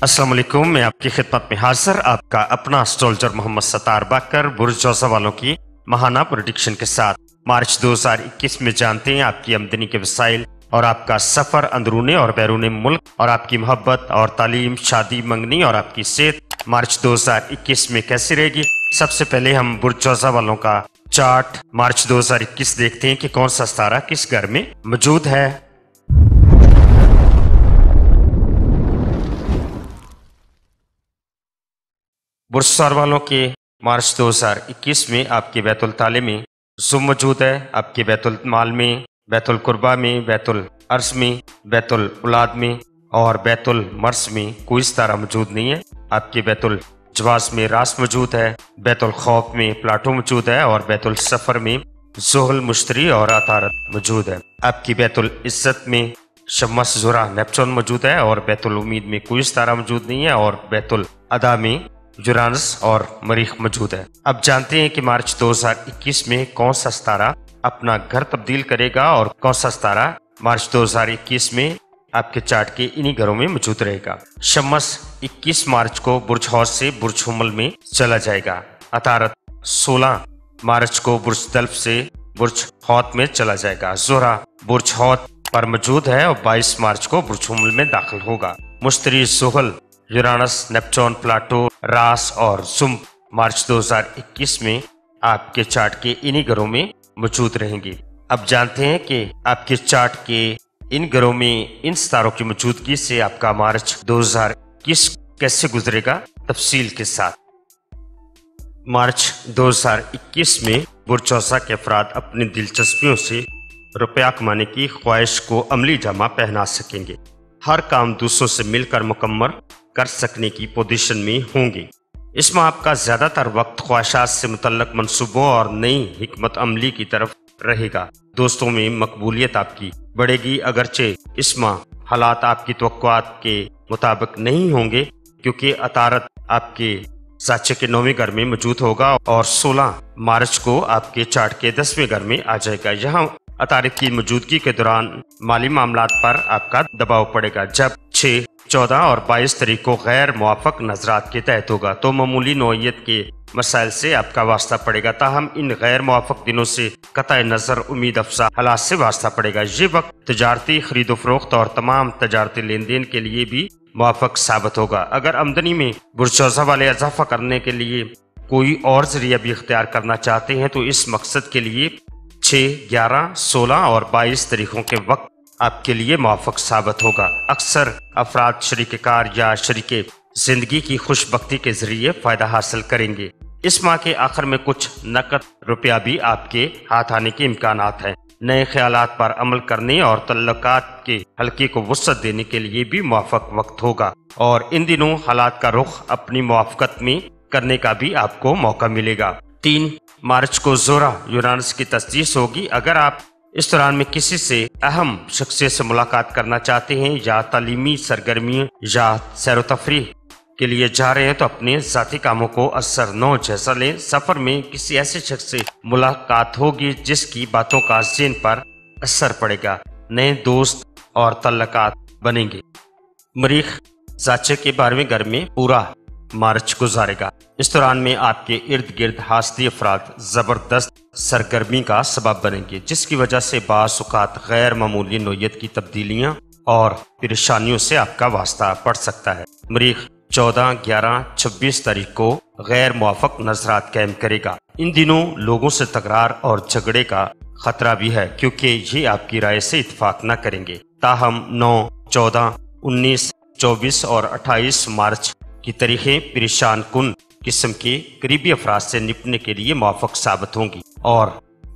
अस्सलाम वालेकुम, मैं आपकी खिदमत में हाजिर आपका अपना एस्ट्रोलॉजर मोहम्मद सतार बाकर बुर्ज जौसा वालों की माहाना प्रेडिक्शन के साथ मार्च 2021 में जानते हैं आपकी आमदनी के वसाइल और आपका सफर अंदरूनी और बैरूनी मुल्क और आपकी मोहब्बत और तालीम, शादी, मंगनी और आपकी सेहत मार्च 2021 में कैसी रहेगी। सबसे पहले हम बुर्ज जौसा वालों का चार्ट मार्च 2021 देखते हैं कि कौन सा सितारा किस घर में मौजूद है। बुर्ज सवार वालों के मार्च 2021 में आपके बैतुल ताले में ज़ुम मौजूद है, आपके बैतुल माल में, बैतुल कुर्बा में, बैतुल अर्ज में, बैतुल औलाद में और बैतुल मर्स में कोई सितारा मौजूद नहीं है। आपके बैतुल जवाज में रास मौजूद है, बैतुल खौफ में प्लाटो मौजूद है और बैतुल सफर में ज़ुहल, मुश्तरी और अतारत मौजूद है। आपकी बैतुल इज्जत में शम्स, ज़ुरा, नेपचून मौजूद है और बैतुल उम्मीद में कोई सितारा मौजूद नहीं है और बैतुल अदा में यूरानस और मरीख मौजूद है। अब जानते हैं कि मार्च 2021 में कौन सा सितारा अपना घर तब्दील करेगा और कौन सा सितारा मार्च 2021 में आपके चार्ट के इन्हीं घरों में मौजूद रहेगा। शम्स 21 मार्च को बुर्ज हौस से बुर्ज हुमल में चला जाएगा। अतारत 16 मार्च को बुर्ज दल्फ से बुर्ज हौत में चला जाएगा। ज़ोहरा बुर्ज हौत पर मौजूद है और 22 मार्च को बुर्ज हुमल में दाखिल होगा। मुश्तरी, ज़ुहल, यूरानस, नेपचून, प्लाटो, रास और ज़ुम मार्च 2021 में आपके चार्ट के इन्हीं घरों में मौजूद रहेंगे। अब जानते हैं कि आपके चार्ट के इन घरों में इन सितारों की मौजूदगी से आपका मार्च 2021 कैसे गुजरेगा तफसील के साथ। मार्च 2021 में बुर्ज जौसा के अफराद अपनी दिलचस्पियों से रुपया कमाने की ख्वाहिश को अमली जामा पहना सकेंगे। हर काम दूसरों से मिलकर मुकम्मल कर सकने की पोजीशन में होंगे। इसमें आपका ज़्यादातर वक्त ख्वाहिशात से मुतल्लक मंसूबों और नई हिकमत अमली की तरफ रहेगा। दोस्तों में मकबूलियत आपकी बढ़ेगी, अगरचे इसमें हालात आपकी तवक्कुआत के मुताबिक नहीं होंगे क्योंकि अतारत आपके साचे के 9वें घर में मौजूद होगा और 16 मार्च को आपके चार्ट के 10वें घर में आ जाएगा। यहाँ अतारत की मौजूदगी के दौरान माली मामलात पर आपका दबाव पड़ेगा। जब 6, 14 और 22 तारीख को गैर मुआफक नजरात के तहत होगा तो मामूली नौइयत के मसाइल से आपका वास्ता पड़ेगा। ताहम इन गैर मुआफक दिनों से कतई नजर उम्मीद अफसा हालात से वास्ता पड़ेगा। ये वक्त तजारती खरीदो फरोख्त और तमाम तजारती लेन देन के लिए भी मुआफक साबित होगा। अगर आमदनी में बुर्ज जौसा वाले इजाफा करने के लिए कोई और जरिया भी इख्तियार करना चाहते हैं तो इस मकसद के लिए 6, 11, 16 और 22 तारीखों के वक्त आपके लिए मुआफक साबित होगा। अक्सर अफराद शरीक कार या शरीक जिंदगी की खुशबख्ती के जरिए फायदा हासिल करेंगे। इस माह के आखिर में कुछ नकद रुपया भी आपके हाथ आने के इम्कानात हैं। नए ख्यालात पर अमल करने और तल्लुकात के हल्के को वुसअत देने के लिए भी मुआफक वक्त होगा और इन दिनों हालात का रुख अपनी मुआफकत में करने का भी आपको मौका मिलेगा। 3 मार्च को ज़ोहरा यूरानस की तस्दीस होगी। अगर आप इस दौरान में किसी से अहम शख्सियत से मुलाकात करना चाहते हैं या तालीमी सरगर्मी या सैर तफरीह के लिए जा रहे हैं तो अपने ज़ाती कामों को असर नौ जैसा लें। सफ़र में किसी ऐसे शख्स से मुलाकात होगी जिसकी बातों का ज़हन पर असर पड़ेगा। नए दोस्त और तल्लुकात बनेंगे। मरीख साचे के 12वें घर में पूरा मार्च गुजारेगा। इस दौरान में आपके इर्द गिर्द हासदी अफराद जबरदस्त सरगर्मी का सबब बनेंगे जिसकी वजह से बाज़ औक़ात गैर मामूली नोयत की तब्दीलियां और परेशानियों से आपका वास्ता पड़ सकता है। मरीख 14, 11, 26 तारीख को गैर मुआफक नजरात कायम करेगा। इन दिनों लोगों से तकरार और झगड़े का खतरा भी है क्योंकि ये आपकी राय से इत्तेफाक न करेंगे। ताहम 9, 14, 19, 24 और 28 मार्च की तारीखें परेशान कुन किस्म के करीबी अफराद से निपटने के लिए मुआफक साबित होंगी और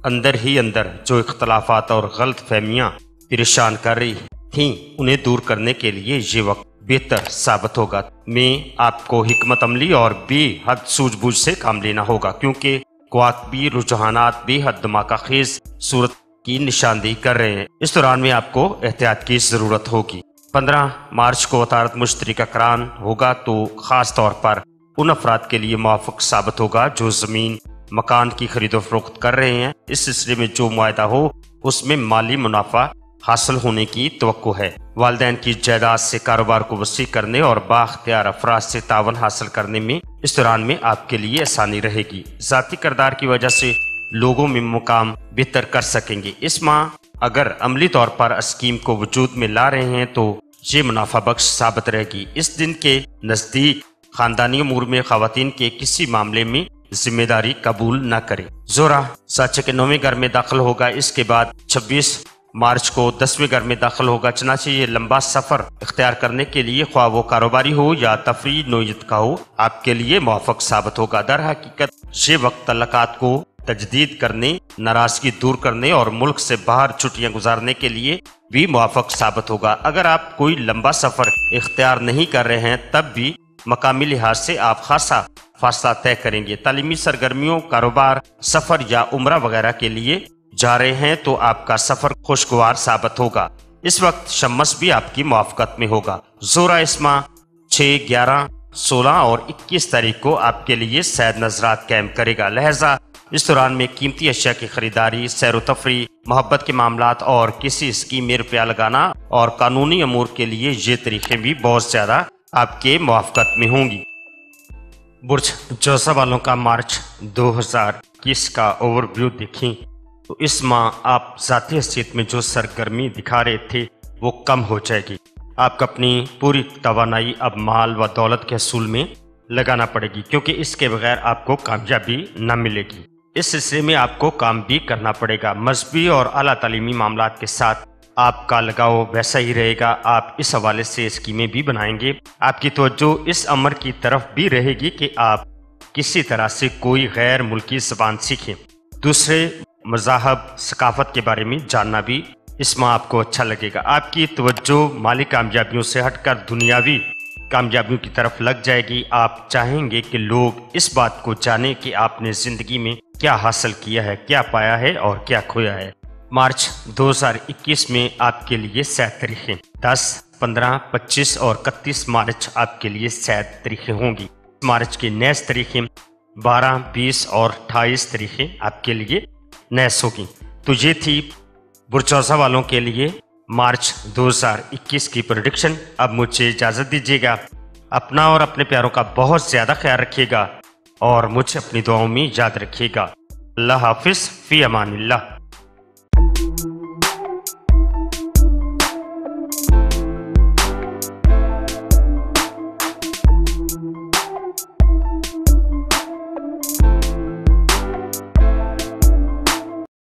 अंदर ही अंदर जो इख्तलाफात और गलत फहमियाँ परेशान कर रही थीं उन्हें दूर करने के लिए ये वक्त बेहतर साबित होगा। में आपको हिकमत अमली और बेहद सूझबूझ से काम लेना होगा क्योंकि क्वाकबी रुझानात बेहद धमाका खेज सूरत की निशानदेही कर रहे हैं। इस दौरान में आपको एहतियात की जरूरत होगी। 15 मार्च को अतारत मुश्तरी का करान होगा तो खास तौर पर उन अफराद के लिए मुआफक साबित होगा जो जमीन मकान की खरीदो फरोख्त कर रहे हैं। इस सिलसिले में जो मुआहदा हो उसमें माली मुनाफा हासिल होने की तवक्को है। वालिदैन की जायदाद से कारोबार को वसी करने और बाख्तियार अफराद से तावन हासिल करने में इस दौरान में आपके लिए आसानी रहेगी। ज़ाती किरदार की वजह से लोगों में मुकाम बेहतर कर सकेंगे। इस माह अगर अमली तौर पर स्कीम को वजूद में ला रहे हैं तो ये मुनाफा बख्श साबित रहेगी। इस दिन के नज़दीक खानदानी अमूर में खवातीन के किसी मामले में जिम्मेदारी कबूल न करें। ज़ोरा साचे के 9वें घर में दाखिल होगा। इसके बाद 26 मार्च को 10वें घर में दाखिल होगा। चनाचे ये लंबा सफर इख्तियार करने के लिए ख्वाह वो कारोबारी हो या तफरी नोयत का हो, आपके लिए मुवाफिक साबित होगा। दर हकीकत ये वक्त तलकात को तजदीद करने, नाराजगी दूर करने और मुल्क से बाहर छुट्टियां गुजारने के लिए भी मुवाफिक साबित होगा। अगर आप कोई लंबा सफर इख्तियार नहीं कर रहे हैं तब भी मकामी लिहाज से आप खासा फासला तय करेंगे। तालीमी सरगर्मियों, कारोबार, सफर या उम्रा वगैरह के लिए जा रहे हैं तो आपका सफर खुशगवार साबित होगा। इस वक्त शम्स भी आपकी मुआफ़क़त में होगा। ज़ोरा इस माह 6, 11, 16 और 21 तारीख को आपके लिए सैद नजरात कायम करेगा। लिहाजा इस दौरान में कीमती अशिया की खरीदारी, सैर व तफरी, मोहब्बत के मामलात और किसी स्कीम में रुपया लगाना और कानूनी अमूर के लिए ये तरीक़े भी बहुत ज़्यादा आपके मुआफ़क़त में होंगी। बुर्ज जौसा वालों का मार्च 2021 का ओवरव्यू देखें तो इस माह आप ज़ाती हैसियत में जो सरगर्मी दिखा रहे थे वो कम हो जाएगी। आपको अपनी पूरी तवानाई अब माल व दौलत के हसूल में लगाना पड़ेगी, क्योंकि इसके बगैर आपको कामयाबी न मिलेगी। इस सिलसिले में आपको काम भी करना पड़ेगा। मजहबी और आला तालीमी मामलात के साथ आपका लगाव वैसा ही रहेगा। आप इस हवाले से स्कीमें भी बनाएंगे। आपकी तवज्जो इस अमर की तरफ भी रहेगी कि आप किसी तरह से कोई गैर मुल्की ज़बान सीखें। दूसरे मज़ाहब, सकाफ़त के बारे में जानना भी इस माह आपको अच्छा लगेगा। आपकी तवज्जो माली कामयाबियों से हटकर दुनियावी कामयाबियों की तरफ लग जाएगी। आप चाहेंगे कि लोग इस बात को जानें कि आपने ज़िंदगी में क्या हासिल किया है, क्या पाया है और क्या खोया है। मार्च 2021 में आपके लिए सैद तारीखें 10, 15, 25 और 31 मार्च आपके लिए सैद तारीखें होंगी। मार्च की नेस तारीखें 12, 20 और 28 तारीखें आपके लिए नेस होगी। तो ये थी बुर्जौसा वालों के लिए मार्च 2021 की प्रेडिक्शन। अब मुझे इजाज़त दीजिएगा। अपना और अपने प्यारों का बहुत ज़्यादा ख्याल रखिएगा और मुझे अपनी दुआओं में याद रखिएगा। अल्लाह हाफिज़, फ़ी अमानिल्लाह।